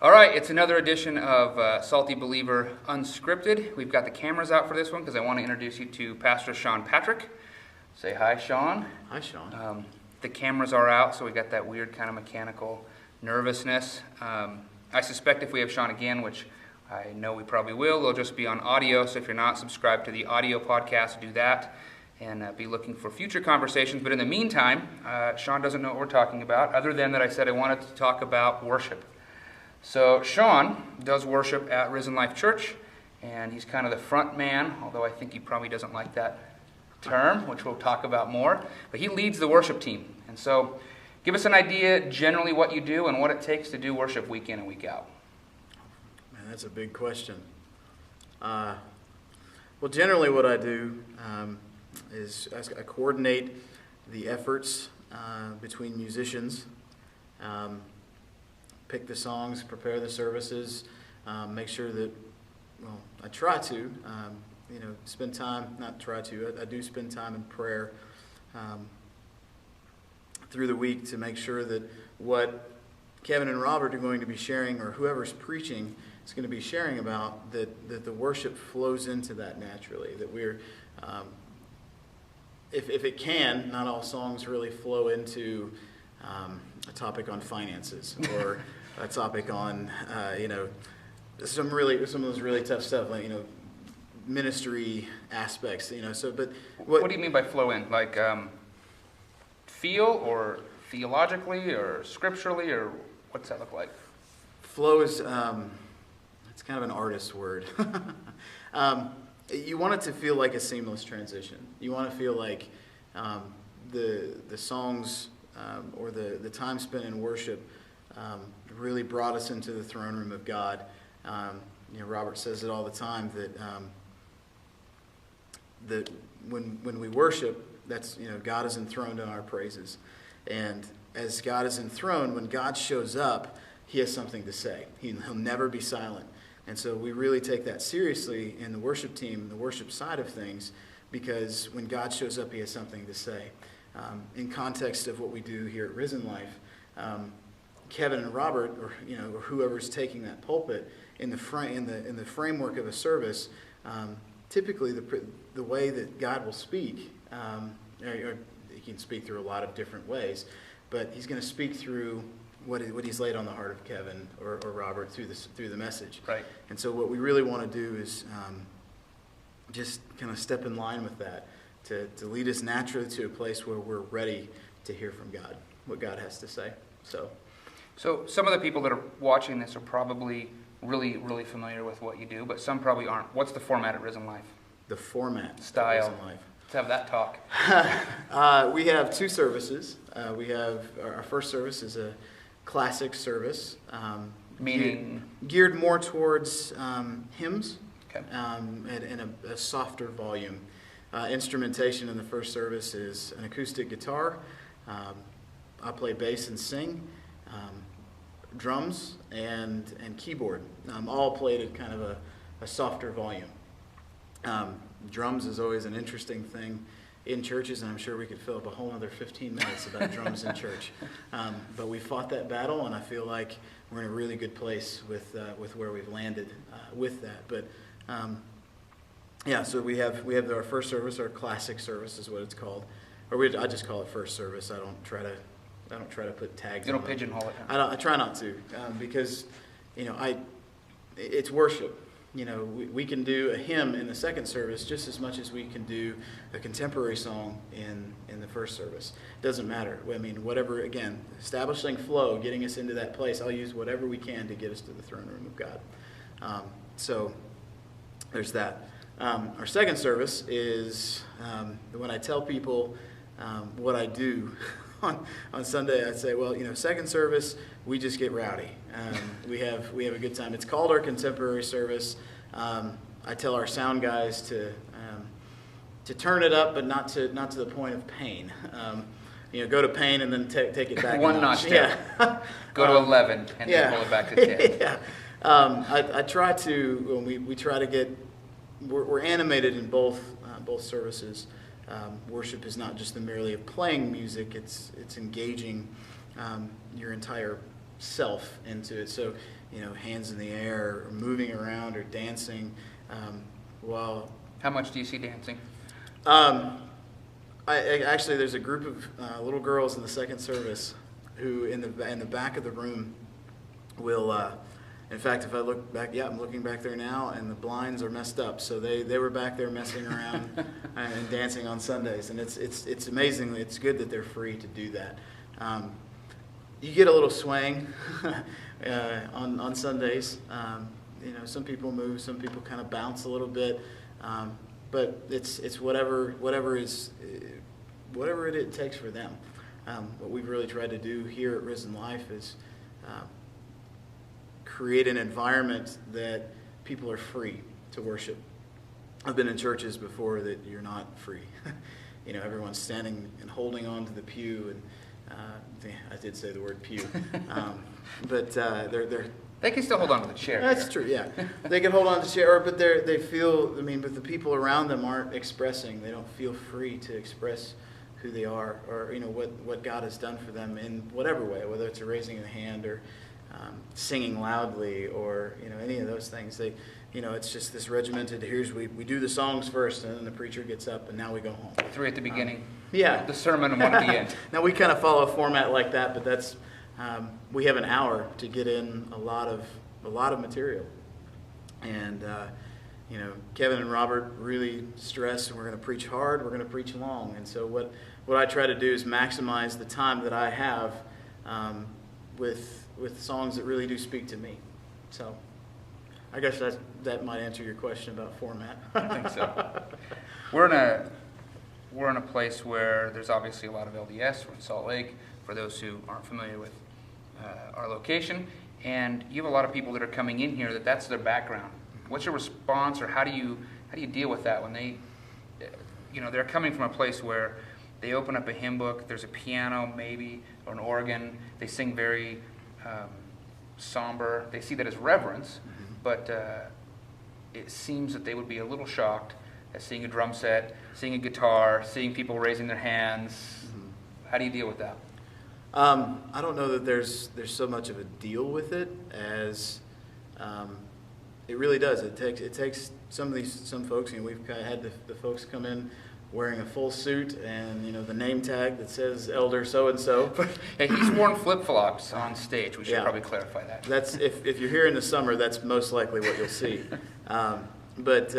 All right, it's another edition of Salty Believer Unscripted. We've got the cameras out for this one because I want to introduce you to Pastor Sean Patrick. Say hi, Sean. Hi, Sean. The cameras are out, so we got that weird kind of mechanical nervousness. I suspect if we have Sean again, which I know we probably will, it'll just be on audio. So if you're not subscribed to the audio podcast, do that and be looking for future conversations. But in the meantime, Sean doesn't know what we're talking about, other than that I said I wanted to talk about worship. So Sean does worship at Risen Life Church, and he's kind of the front man, although I think he probably doesn't like that term, which we'll talk about more. But he leads the worship team. And so give us an idea generally what you do and what it takes to do worship week in and week out. Man, that's a big question. Well, generally what I do is I coordinate the efforts between musicians, pick the songs, prepare the services, make sure that, well, I try to, spend time, not try to, I do spend time in prayer through the week to make sure that what Kevin and Robert are going to be sharing, or whoever's preaching is going to be sharing about, that the worship flows into that naturally, that we're, if it can, not all songs really flow into a topic on finances, or a topic on, some of those really tough stuff, like, ministry aspects, so, but what do you mean by flow in? Like, feel, or theologically, or scripturally, or what's that look like? Flow is, it's kind of an artist's word. You want it to feel like a seamless transition. You want to feel like the songs or the time spent in worship really brought us into the throne room of God. Robert says it all the time that when we worship, that's, God is enthroned in our praises. And as God is enthroned, when God shows up, he has something to say. He'll never be silent. And so we really take that seriously in the worship team, the worship side of things, because when God shows up, he has something to say. In context of what we do here at Risen Life, Kevin and Robert, or whoever's taking that pulpit, in the framework of a service, typically the way that God will speak, or he can speak through a lot of different ways, but he's going to speak through what he's laid on the heart of Kevin or Robert through the message. Right. And so what we really want to do is just kind of step in line with that, to lead us naturally to a place where we're ready to hear from God, what God has to say. So some of the people that are watching this are probably really, really familiar with what you do, but some probably aren't. What's the format at Risen Life? The format. Style. Risen Life. Let's have that talk. We have two services. We have our first service is a classic service, meaning geared more towards hymns, okay, and a softer volume. Instrumentation in the first service is an acoustic guitar. I play bass and sing. Drums and keyboard, all played at kind of a softer volume. Drums is always an interesting thing in churches, and I'm sure we could fill up a whole other 15 minutes about drums in church. But we fought that battle, and I feel like we're in a really good place with where we've landed with that. But so we have our first service, our classic service is what it's called, I just call it first service. I don't try to put tags. You don't pigeonhole it. I try not to, because it's worship. We can do a hymn in the second service just as much as we can do a contemporary song in the first service. It doesn't matter. I mean, whatever. Again, establishing flow, getting us into that place. I'll use whatever we can to get us to the throne room of God. So there's that. Our second service is when I tell people what I do. On Sunday, I'd say, well, second service, we just get rowdy. We have a good time. It's called our contemporary service. I tell our sound guys to turn it up, but not to the point of pain. Go to pain and then take it back one notch down. Yeah. Go to 11 and then pull it back to 10. Yeah. I try to. We try to get. We're animated in both services. Worship is not just merely of playing music, it's engaging your entire self into it. So hands in the air, or moving around, or dancing. While How much do you see dancing? Actually, there's a group of little girls in the second service who, in the back of the room, will. In fact, if I look back, I'm looking back there now, and the blinds are messed up. So they were back there messing around and dancing on Sundays, and it's amazing. It's good that they're free to do that. You get a little swaying on Sundays. Some people move, some people kind of bounce a little bit, but it's whatever it takes for them. What we've really tried to do here at Risen Life is create an environment that people are free to worship. I've been in churches before that you're not free. Everyone's standing and holding on to the pew, and I did say the word pew, but they're They can still hold on to the chair. That's true, yeah. They can hold on to the chair, but they feel, but the people around them aren't expressing. They don't feel free to express who they are, or what God has done for them in whatever way, whether it's a raising of the hand or singing loudly, or any of those things. It's just this regimented. We do the songs first, and then the preacher gets up, and now we go home. 3 at the beginning. Yeah. The sermon and 1 at the end. Now we kind of follow a format like that, but that's we have an hour to get in a lot of material, and Kevin and Robert really stress we're going to preach hard, we're going to preach long, and so what I try to do is maximize the time that I have with songs that really do speak to me. So I guess that might answer your question about format. I think so. We're in a place where there's obviously a lot of LDS. We're in Salt Lake, for those who aren't familiar with our location, and you have a lot of people that are coming in here that's their background. What's your response, or how do you deal with that when they're coming from a place where they open up a hymn book, there's a piano maybe, or an organ, they sing very somber, they see that as reverence, but it seems that they would be a little shocked at seeing a drum set, seeing a guitar, seeing people raising their hands. How do you deal with that? I don't know that there's so much of a deal with it as it really does. It takes some folks. We've had the folks come in wearing a full suit and the name tag that says Elder so and so. Hey, he's worn flip-flops on stage. We should probably clarify that. That's if you're here in the summer, that's most likely what you'll see. But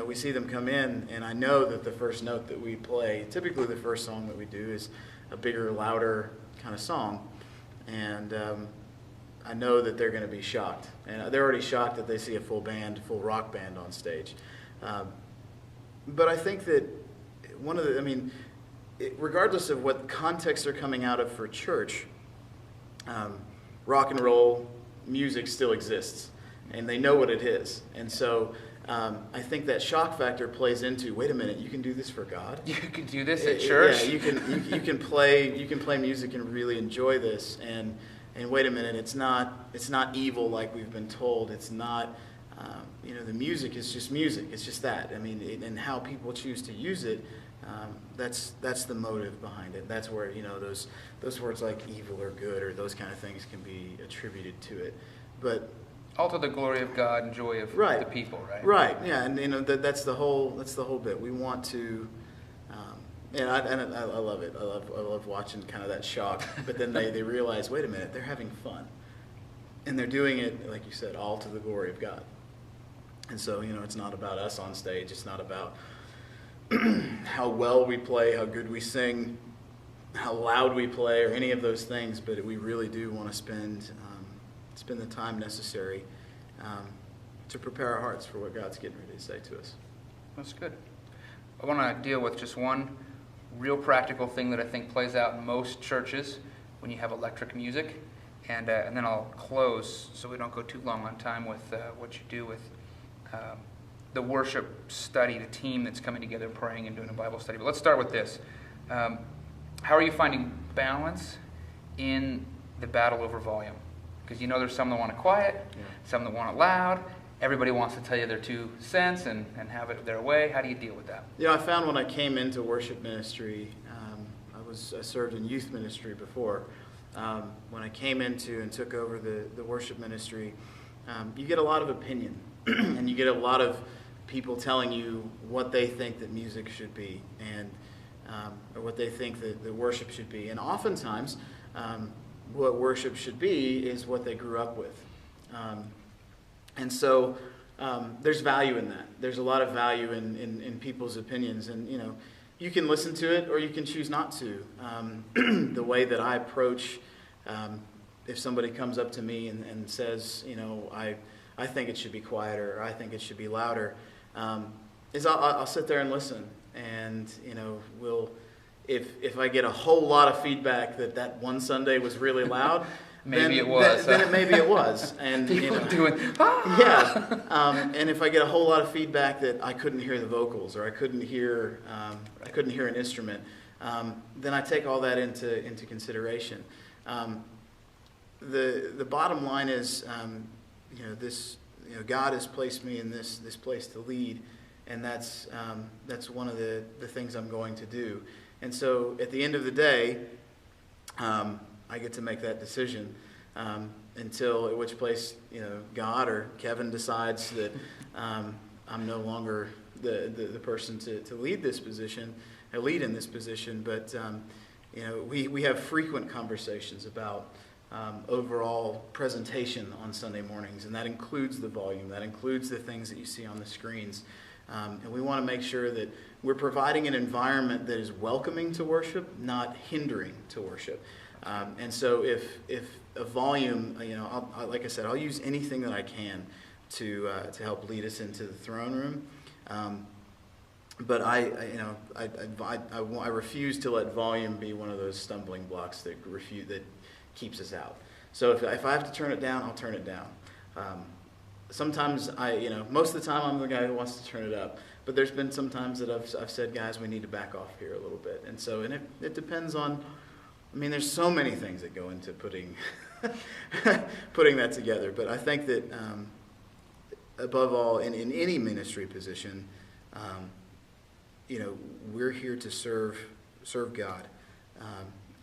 we see them come in, and I know that the first note that we play, typically the first song that we do, is a bigger, louder kind of song, and I know that they're going to be shocked, and they're already shocked that they see a full rock band on stage. But I think that regardless of what context they're coming out of for church, rock and roll music still exists, and they know what it is, and so I think that shock factor plays into, wait a minute, you can do this for God? You can do this at church? Yeah, you can play music and really enjoy this, and wait a minute, it's not evil like we've been told. It's not the music is just music. It's just that. And how people choose to use it, that's the motive behind it. That's where those words like evil or good or those kind of things can be attributed to it. But all to the glory of God and joy of the people, right? Right. Yeah, and that's the whole bit. We want to, and I love it. I love watching kind of that shock. But then they realize, wait a minute, they're having fun, and they're doing it, like you said, all to the glory of God. And so it's not about us on stage. It's not about how well we play, how good we sing, how loud we play, or any of those things. But we really do want to spend the time necessary to prepare our hearts for what God's getting ready to say to us. That's good. I want to deal with just one real practical thing that I think plays out in most churches when you have electric music, and then I'll close so we don't go too long on time with what you do with the worship study, the team that's coming together praying and doing a Bible study. But let's start with this. How are you finding balance in the battle over volume? Because there's some that want it quiet, some that want it loud. Everybody wants to tell you their 2 cents and have it their way. How do you deal with that? I found when I came into worship ministry, I served in youth ministry before, when I came into and took over the worship ministry, you get a lot of opinion, and you get a lot of people telling you what they think that music should be, and or what they think that the worship should be. And oftentimes, what worship should be is what they grew up with. And so there's value in that. There's a lot of value in people's opinions. And, you can listen to it or you can choose not to. The way that I approach, if somebody comes up to me and says, I think it should be quieter, or I think it should be louder, is I'll sit there and listen. And, if I get a whole lot of feedback that one Sunday was really loud, maybe it was. Then maybe it was. And people doing, and if I get a whole lot of feedback that I couldn't hear the vocals, or I couldn't hear an instrument, then I take all that into consideration. The bottom line is, God has placed me in this place to lead, and that's one of the things I'm going to do. And so at the end of the day, I get to make that decision until at which place, God or Kevin decides that I'm no longer the person to lead this position, lead in this position. But we have frequent conversations about overall presentation on Sunday mornings, and that includes the volume, that includes the things that you see on the screens. And we want to make sure that we're providing an environment that is welcoming to worship, not hindering to worship. And so if a volume, like I said, I'll use anything that I can to help lead us into the throne room. But I refuse to let volume be one of those stumbling blocks that keeps us out. So if I have to turn it down, I'll turn it down. Sometimes most of the time I'm the guy who wants to turn it up. But there's been some times that I've said, guys, we need to back off here a little bit. And so, it depends on, there's so many things that go into putting that together. But I think that above all, in any ministry position, we're here to serve God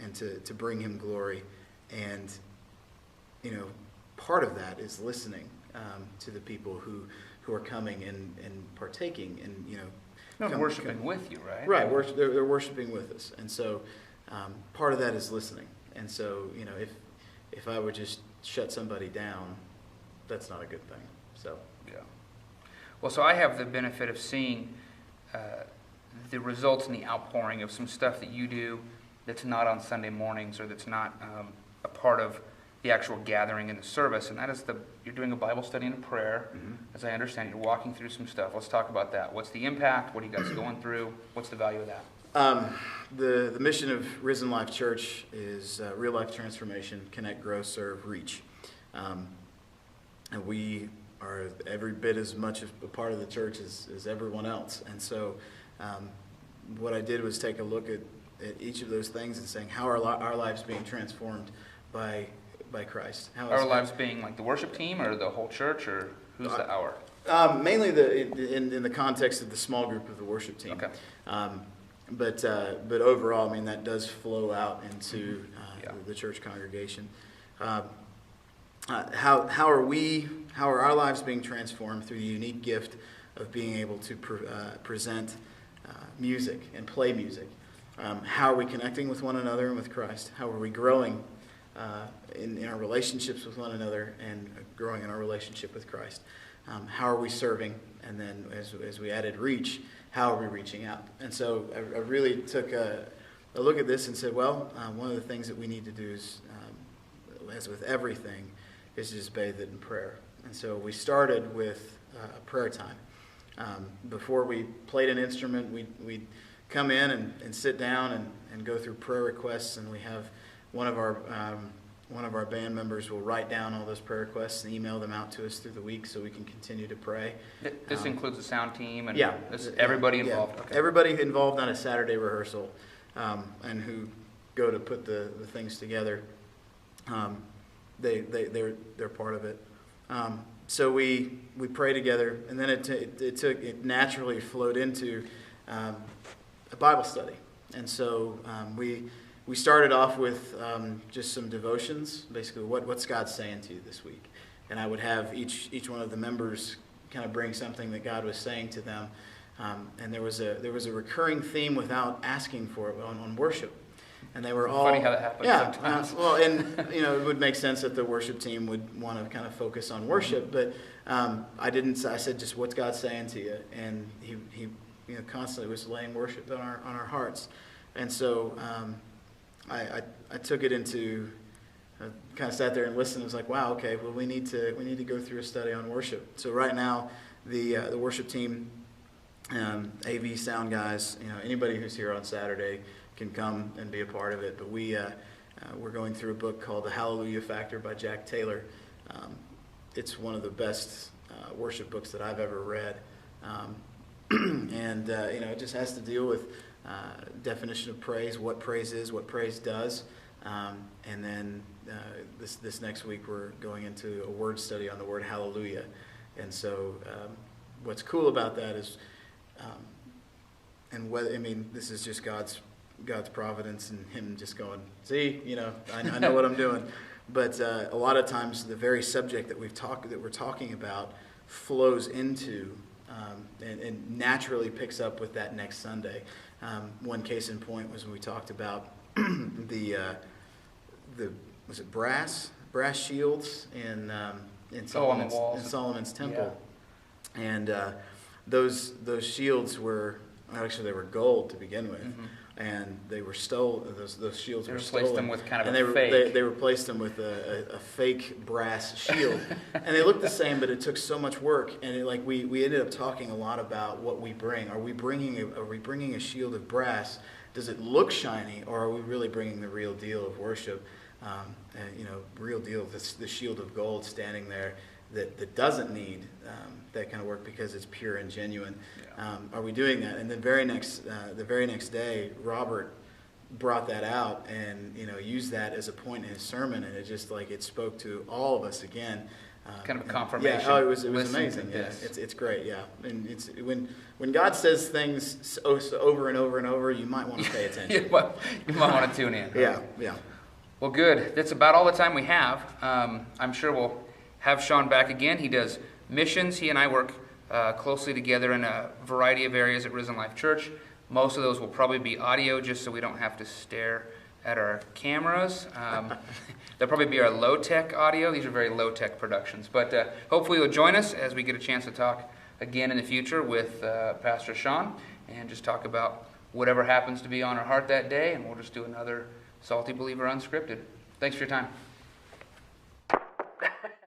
and to bring Him glory. And, part of that is listening to the people who are coming and partaking and worshiping with you, right? Right, they're worshiping with us, and so part of that is listening. And so if I would just shut somebody down, that's not a good thing. So well, so I have the benefit of seeing the results and the outpouring of some stuff that you do that's not on Sunday mornings, or that's not a part of the actual gathering in the service, and that is you're doing a Bible study and a prayer. Mm-hmm. As I understand, you're walking through some stuff. Let's talk about that. What's the impact? What are you guys going through? What's the value of that? The mission of Risen Life Church is real life transformation, connect, grow, serve, reach. And we are every bit as much a part of the church as everyone else. And so what I did was take a look at each of those things and saying, how are our lives being transformed by Christ? Our lives being like the worship team, or the whole church, or who's the our? Mainly in the context of the small group of the worship team. Okay. But overall, that does flow out into the church congregation. How are our lives being transformed through the unique gift of being able to present music and play music? How are we connecting with one another and with Christ? How are we growing in our relationships with one another and growing in our relationship with Christ? How are we serving? And then as we added reach, how are we reaching out? And so I really took a look at this and said, well, one of the things that we need to do is, as with everything, is just bathe it in prayer. And so we started with a prayer time. Before we played an instrument, we'd come in and sit down and go through prayer requests, and we have one of our band members will write down all those prayer requests and email them out to us through the week so we can continue to pray. This includes the sound team and everybody involved. Yeah. Okay. Everybody involved on a Saturday rehearsal and who go to put the things together. They're part of it. So we pray together, and then it naturally flowed into a Bible study. And so we we started off with just some devotions, basically what's God saying to you this week. And I would have each one of the members kind of bring something that God was saying to them. And there was a recurring theme without asking for it on worship. And they were all funny how that happens sometimes. well, and it would make sense that the worship team would want to kind of focus on worship, but I didn't. I said, just what's God saying to you? And he constantly was laying worship on our hearts. And so I took it into. I kind of sat there and listened. I was like, wow, okay, well, we need to go through a study on worship. So right now, the worship team, AV sound guys, anybody who's here on Saturday can come and be a part of it. But we're going through a book called The Hallelujah Factor by Jack Taylor. It's one of the best worship books that I've ever read, and it just has to deal with definition of praise, what praise is, what praise does, and then this next week we're going into a word study on the word hallelujah. And so what's cool about that is, this is just God's providence and him just going, see, I know what I'm doing. But a lot of times the very subject that we're talking about flows into and naturally picks up with that next Sunday. One case in point was when we talked about was it brass shields in Solomon's temple, yeah. And those shields were they were gold to begin with. Mm-hmm. And they were stolen. Those shields were stolen. They replaced them with kind of They replaced them with a fake brass shield, and they looked the same, but it took so much work. And we ended up talking a lot about what we bring. Are we bringing a shield of brass? Does it look shiny, or are we really bringing the real deal of worship? Real deal. The shield of gold standing there that doesn't need that kind of work because it's pure and genuine. Yeah. Are we doing that? And the very next day, Robert brought that out and used that as a point in his sermon, and it just it spoke to all of us again. Kind of a confirmation. Yeah, it was amazing. Yeah, it's great. Yeah, and it's when God says things over and over and over, you might want to pay attention. You might want to tune in. Right? Yeah. Well, good. That's about all the time we have. I'm sure we'll have Sean back again. He does missions. He and I work closely together in a variety of areas at Risen Life Church. Most of those will probably be audio, just so we don't have to stare at our cameras. They'll probably be our low-tech audio. These are very low-tech productions. But hopefully you'll join us as we get a chance to talk again in the future with Pastor Sean and just talk about whatever happens to be on our heart that day, and we'll just do another Salty Believer Unscripted. Thanks for your time.